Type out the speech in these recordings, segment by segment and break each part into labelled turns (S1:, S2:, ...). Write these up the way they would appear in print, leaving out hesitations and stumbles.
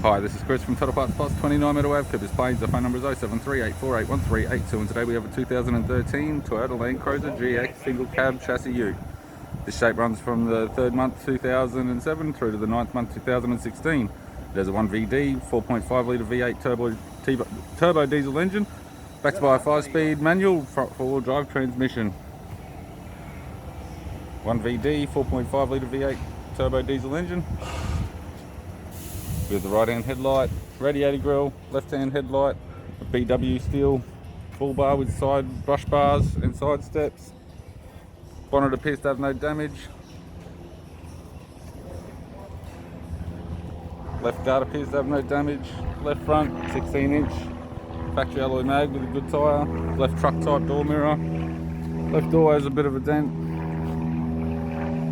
S1: Hi, this is Chris from Total Parts Plus, 29 Meadow Ave, Coopers Plains. The phone number is 07384813812, and today we have a 2013 Toyota LandCruiser GX single cab chassis ute. This shape runs from the 3rd month 2007 through to the 9th month 2016. It has a 1VD 4.5 litre V8 turbo diesel engine, backed by a 5-speed manual front 4-wheel drive transmission. 1VD 4.5 litre V8 turbo diesel engine with the right hand headlight, radiator grille, left hand headlight, a BW steel bull bar with side brush bars and side steps. Bonnet appears to have no damage. Left guard appears to have no damage. Left front 16-inch factory alloy mag with a good tyre. Left truck type door mirror. Left door has a bit of a dent.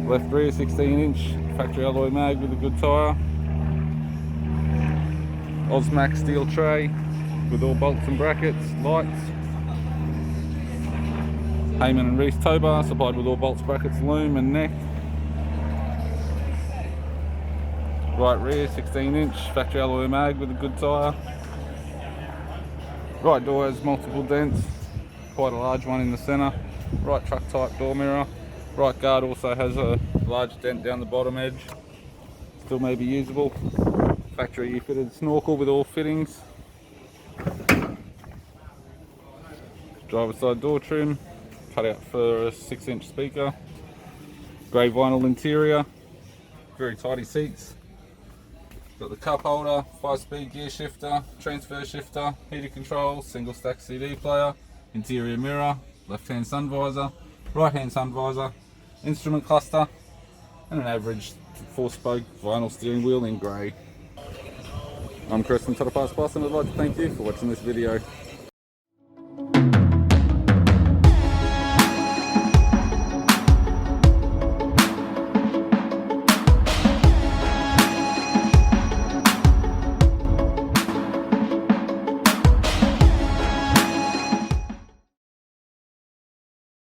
S1: Left rear 16-inch factory alloy mag with a good tyre. Ozmac steel tray with all bolts and brackets, lights. Hayman and Reese towbar supplied with all bolts, brackets, loom and neck. Right rear 16-inch factory alloy mag with a good tyre. Right door has multiple dents, quite a large one in the centre. Right truck type door mirror. Right guard also has a large dent down the bottom edge, still may be usable. Factory fitted snorkel with all fittings. Driver side door trim, cut out for a 6-inch speaker. Grey vinyl interior, very tidy seats. Got the cup holder, 5-speed gear shifter, transfer shifter, heated controls, single stack CD player, interior mirror, left hand sun visor, right hand sun visor, instrument cluster, and an average 4-spoke vinyl steering wheel in grey. I'm Chris from Total Parts Plus, and I'd like to thank you for watching this video.